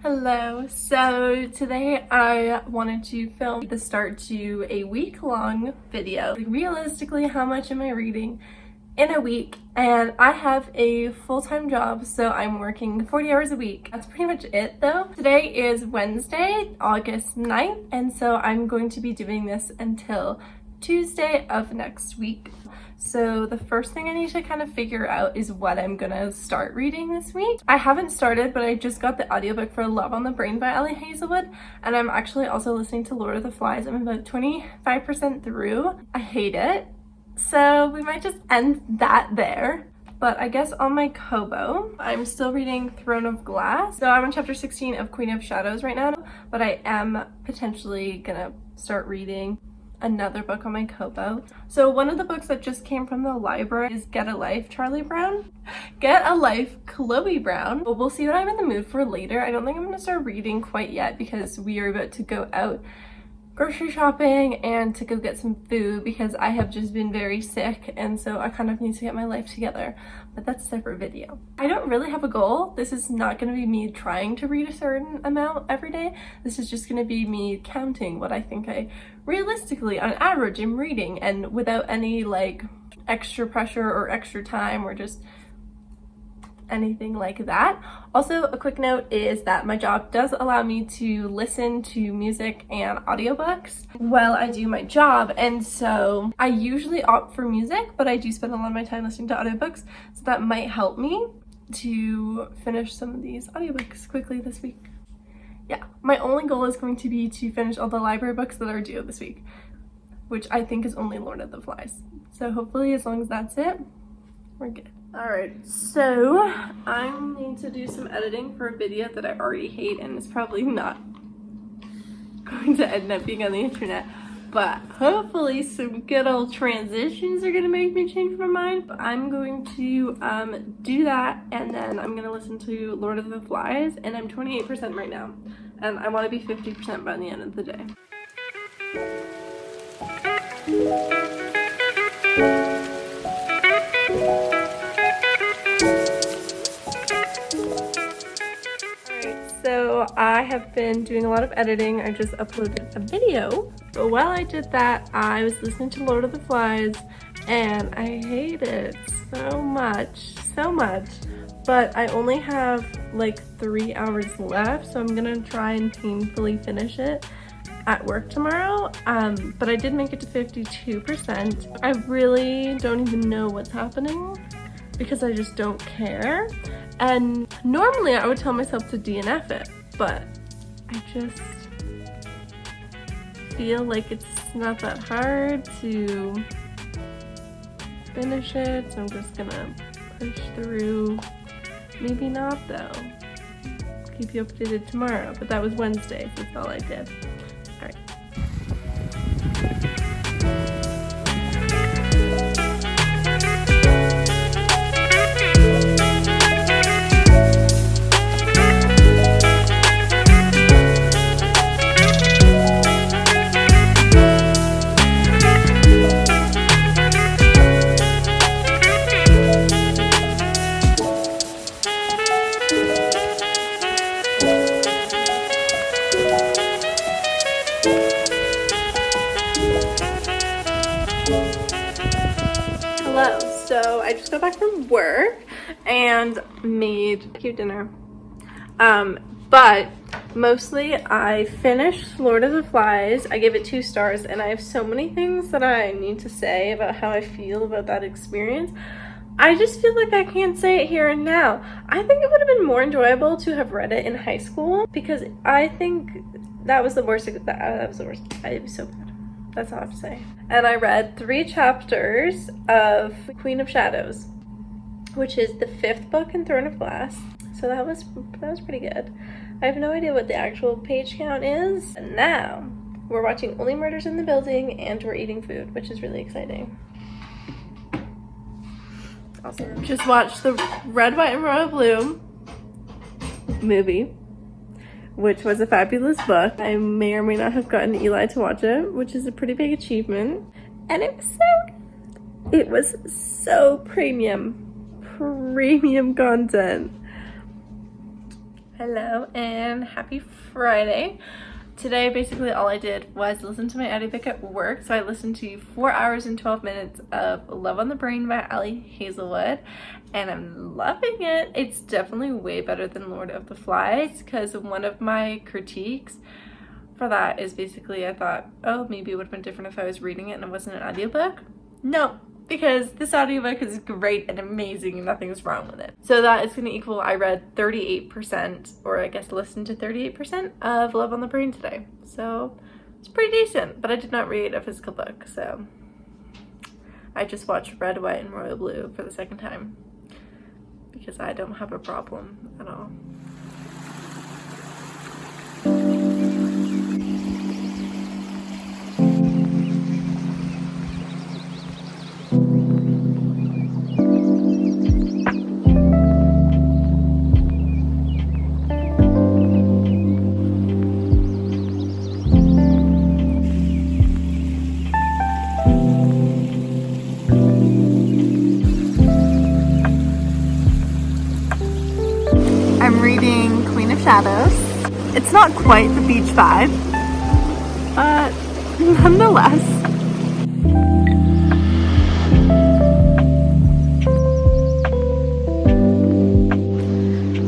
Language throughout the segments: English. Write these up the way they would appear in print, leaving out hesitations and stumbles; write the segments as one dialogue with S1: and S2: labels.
S1: Hello, so today I wanted to film the start to a week-long video. Realistically, how much am I reading in a week? And I have a full-time job, so I'm working 40 hours a week. That's pretty much it though. Today is Wednesday, August 9th, and so I'm going to be doing this until Tuesday of next week. So the first thing I need to kind of figure out is what I'm gonna start reading this week. I haven't started, but I just got the audiobook for Love on the Brain by Ellie Hazelwood, and I'm actually also listening to Lord of the Flies. I'm about 25% through. I hate it, so we might just end that there. But I guess on my Kobo, I'm still reading Throne of Glass. So I'm on chapter 16 of Queen of Shadows right now, but I am potentially gonna start reading another book on my Kobo. So one of the books that just came from the library is Get a Life, Charlie Brown. Get a Life, Chloe Brown. But we'll see what I'm in the mood for later. I don't think I'm gonna start reading quite yet because we are about to go out grocery shopping and to go get some food because I have just been very sick, and so I kind of need to get my life together, but that's a separate video. I don't really have a goal. This is not going to be me trying to read a certain amount every day. This is just going to be me counting what I think I realistically on average am reading, and without any like extra pressure or extra time or just anything like that. Also, a quick note is that my job does allow me to listen to music and audiobooks while I do my job, and so I usually opt for music, but I do spend a lot of my time listening to audiobooks, so that might help me to finish some of these audiobooks quickly this week. Yeah, my only goal is going to be to finish all the library books that are due this week, which I think is only Lord of the Flies. So hopefully, as long as that's it, we're good. Alright, so I need to do some editing for a video that I already hate and is probably not going to end up being on the internet, but hopefully some good old transitions are going to make me change my mind. But I'm going to do that, and then I'm going to listen to Lord of the Flies, and I'm 28% right now, and I want to be 50% by the end of the day. So I have been doing a lot of editing. I just uploaded a video, but while I did that, I was listening to Lord of the Flies, and I hate it so much, but I only have like 3 hours left, so I'm gonna try and painfully finish it at work tomorrow. But I did make it to 52%. I really don't even know what's happening because I just don't care. And normally I would tell myself to DNF it, but I just feel like it's not that hard to finish it, so I'm just gonna push through. Maybe not though. Keep you updated tomorrow, but that was Wednesday, so that's all I did. All right. Hello, so I just got back from work and made cute dinner. But mostly I finished Lord of the Flies. I gave it 2 stars, and I have so many things that I need to say about how I feel about that experience. I just feel like I can't say it here and now. I think it would have been more enjoyable to have read it in high school, because I think that was the worst. That was the worst. It was so bad. That's all I have to say. And I read 3 chapters of Queen of Shadows, which is the 5th book in Throne of Glass. So that was pretty good. I have no idea what the actual page count is. And now we're watching Only Murders in the Building, and we're eating food, which is really exciting. Awesome. Just watched the Red, White, and Royal Blue movie, which was a fabulous book. I may or may not have gotten Eli to watch it, which is a pretty big achievement. And it was so good. It was so premium content. Hello and happy Friday. Today basically all I did was listen to my audiobook at work. So I listened to 4 hours and 12 minutes of Love on the Brain by Ali Hazelwood and I'm loving it. It's definitely way better than Lord of the Flies because one of my critiques for that is basically I thought, oh, maybe it would have been different if I was reading it and it wasn't an audiobook. No, because this audiobook is great and amazing and nothing's wrong with it. So that is going to equal I read 38%, or I guess listened to 38% of Love on the Brain today. So it's pretty decent, but I did not read a physical book, so I just watched Red, White, and Royal Blue for the second time because I don't have a problem at all. I'm reading Queen of Shadows. It's not quite the beach vibe, but nonetheless.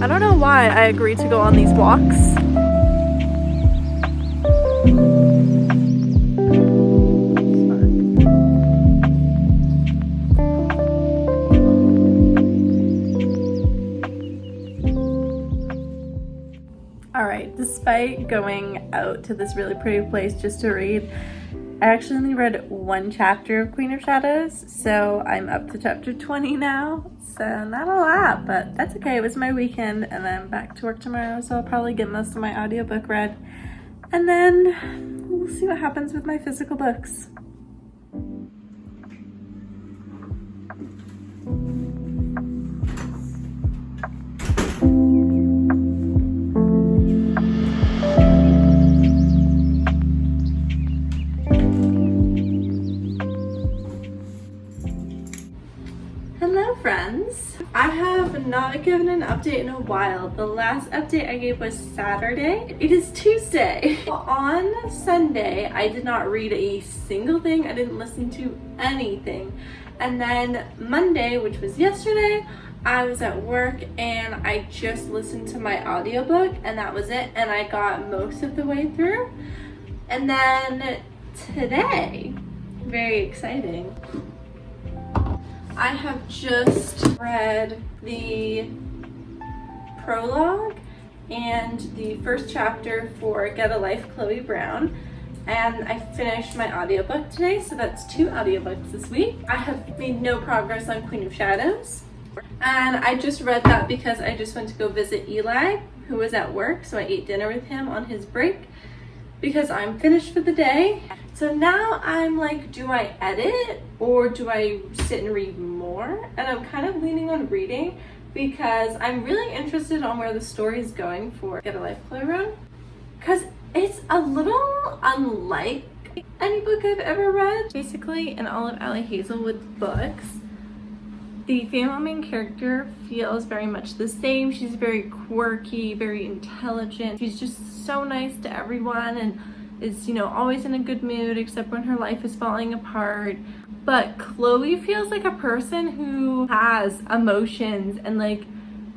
S1: I don't know why I agreed to go on these walks. Alright, despite going out to this really pretty place just to read, I actually only read one chapter of Queen of Shadows, so I'm up to chapter 20 now. So not a lot, but that's okay. It was my weekend and I'm back to work tomorrow, so I'll probably get most of my audiobook read. And then we'll see what happens with my physical books. Hello friends! I have not given an update in a while. The last update I gave was Saturday. It is Tuesday. On Sunday, I did not read a single thing. I didn't listen to anything. And then Monday, which was yesterday, I was at work and I just listened to my audiobook and that was it. And I got most of the way through. And then today, very exciting, I have just read the prologue and the first chapter for Get a Life, Chloe Brown, and I finished my audiobook today, so that's 2 audiobooks this week. I have made no progress on Queen of Shadows, and I just read that because I just went to go visit Eli, who was at work, so I ate dinner with him on his break because I'm finished for the day. So now I'm like, do I edit or do I sit and read more? And I'm kind of leaning on reading because I'm really interested on where the story is going for Get a Life, Chloe Brown, because it's a little unlike any book I've ever read. Basically, in all of Ali Hazelwood's books, the female main character feels very much the same. She's very quirky, very intelligent. She's just so nice to everyone and is, you know, always in a good mood except when her life is falling apart. But Chloe feels like a person who has emotions and like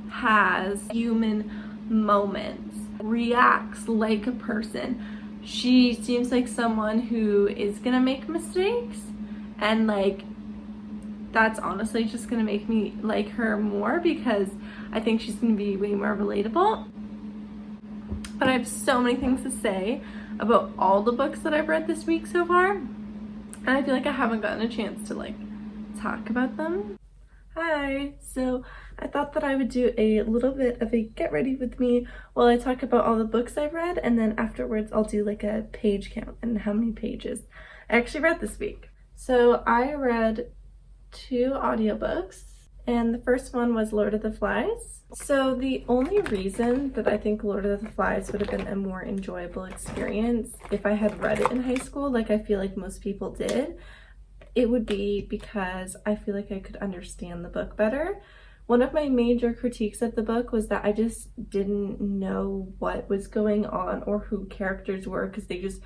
S1: has human moments, reacts like a person. She seems like someone who is gonna make mistakes, and like that's honestly just gonna make me like her more because I think she's gonna be way more relatable. But I have so many things to say about all the books that I've read this week so far, and I feel like I haven't gotten a chance to like talk about them. Hi! So I thought that I would do a little bit of a get ready with me while I talk about all the books I've read, and then afterwards I'll do like a page count and how many pages I actually read this week. So I read 2 audiobooks, and the first one was Lord of the Flies. So the only reason that I think Lord of the Flies would have been a more enjoyable experience if I had read it in high school, like I feel like most people did, it would be because I feel like I could understand the book better. One of my major critiques of the book was that I just didn't know what was going on or who characters were because they just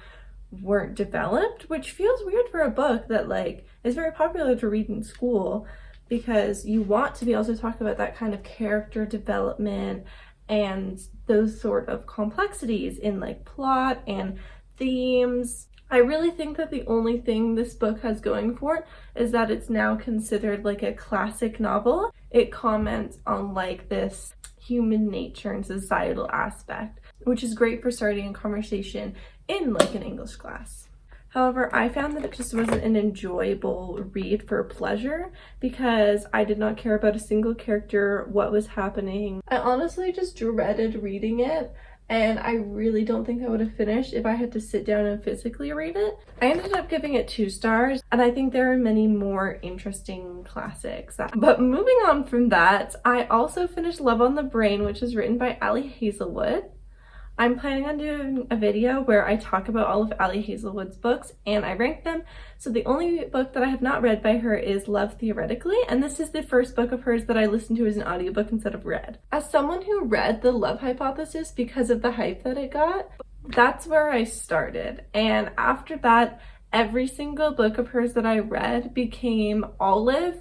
S1: weren't developed, which feels weird for a book that like is very popular to read in school, because you want to be able to talk about that kind of character development and those sort of complexities in like plot and themes. I really think that the only thing this book has going for it is that it's now considered like a classic novel. It comments on like this human nature and societal aspect, which is great for starting a conversation in like an English class. However, I found that it just wasn't an enjoyable read for pleasure because I did not care about a single character, what was happening. I honestly just dreaded reading it, and I really don't think I would have finished if I had to sit down and physically read it. I ended up giving it 2 stars, and I think there are many more interesting classics. But moving on from that, I also finished Love on the Brain, which is written by Ali Hazelwood. I'm planning on doing a video where I talk about all of Ali Hazelwood's books and I rank them. So the only book that I have not read by her is Love Theoretically, and this is the first book of hers that I listened to as an audiobook instead of read. As someone who read The Love Hypothesis because of the hype that it got, that's where I started. And after that, every single book of hers that I read became Olive,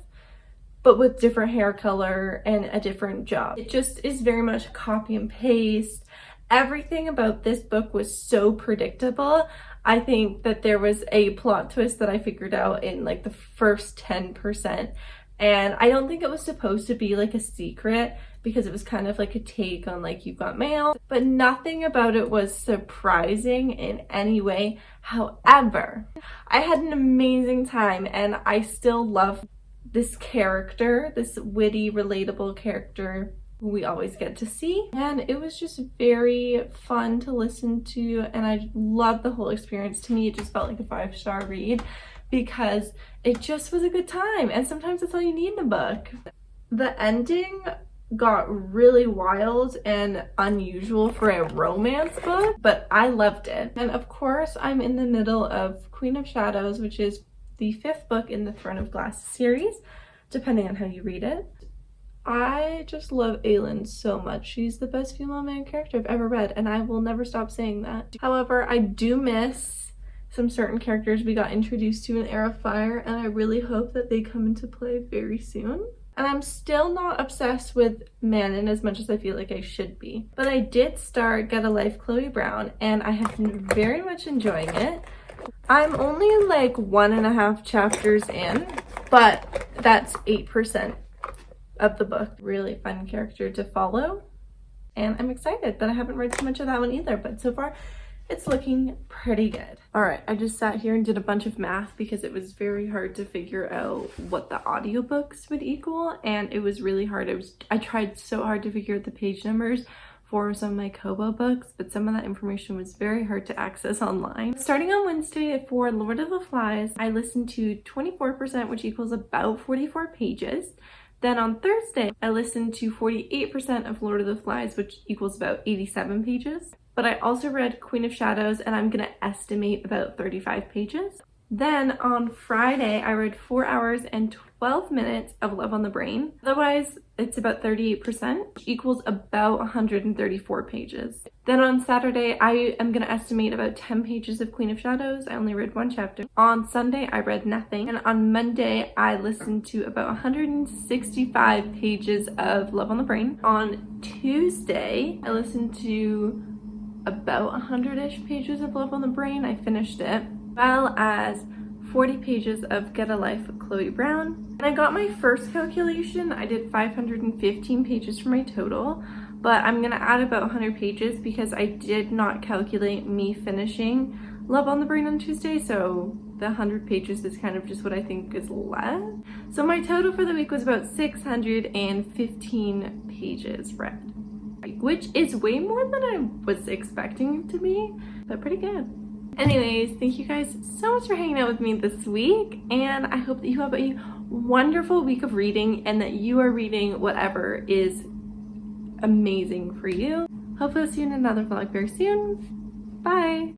S1: but with different hair color and a different job. It just is very much copy and paste. Everything about this book was so predictable. I think that there was a plot twist that I figured out in like the first 10%. And I don't think it was supposed to be like a secret because it was kind of like a take on like You've Got Mail, but nothing about it was surprising in any way. However, I had an amazing time and I still love this character, this witty, relatable character we always get to see, and it was just very fun to listen to, and I loved the whole experience. To me, it just felt like a 5-star read because it just was a good time, and sometimes that's all you need in a book. The ending got really wild and unusual for a romance book, but I loved it. And of course, I'm in the middle of Queen of Shadows, which is the 5th book in the Throne of Glass series, depending on how you read it. I just love Aelin so much. She's the best female main character I've ever read, and I will never stop saying that. However, I do miss some certain characters we got introduced to in Heir of Fire, and I really hope that they come into play very soon. And I'm still not obsessed with Manon as much as I feel like I should be. But I did start Get a Life Chloe Brown, and I have been very much enjoying it. I'm only like 1.5 chapters in, but that's 8% of the book. Really fun character to follow, and I'm excited, but I haven't read too much of that one either, but so far it's looking pretty good. All right, I just sat here and did a bunch of math because it was very hard to figure out what the audiobooks would equal, and it was really hard. I tried so hard to figure out the page numbers for some of my Kobo books, but some of that information was very hard to access online. Starting on Wednesday for Lord of the Flies, I listened to 24%, which equals about 44 pages. Then on Thursday, I listened to 48% of Lord of the Flies, which equals about 87 pages. But I also read Queen of Shadows, and I'm gonna estimate about 35 pages. Then on Friday, I read 4 hours and 12 minutes of Love on the Brain. Otherwise, it's about 38%, which equals about 134 pages. Then on Saturday, I am gonna estimate about 10 pages of Queen of Shadows. I only read 1 chapter. On Sunday, I read nothing. And on Monday, I listened to about 165 pages of Love on the Brain. On Tuesday, I listened to about 100-ish pages of Love on the Brain. I finished it, well as 40 pages of Get a Life with Chloe Brown. And I got my first calculation. I did 515 pages for my total, but I'm gonna add about 100 pages because I did not calculate me finishing Love on the Brain on Tuesday, so the 100 pages is kind of just what I think is left. So my total for the week was about 615 pages read, which is way more than I was expecting it to be, but pretty good. Anyways, thank you guys so much for hanging out with me this week, and I hope that you have a wonderful week of reading and that you are reading whatever is amazing for you. Hopefully I'll see you in another vlog very soon. Bye!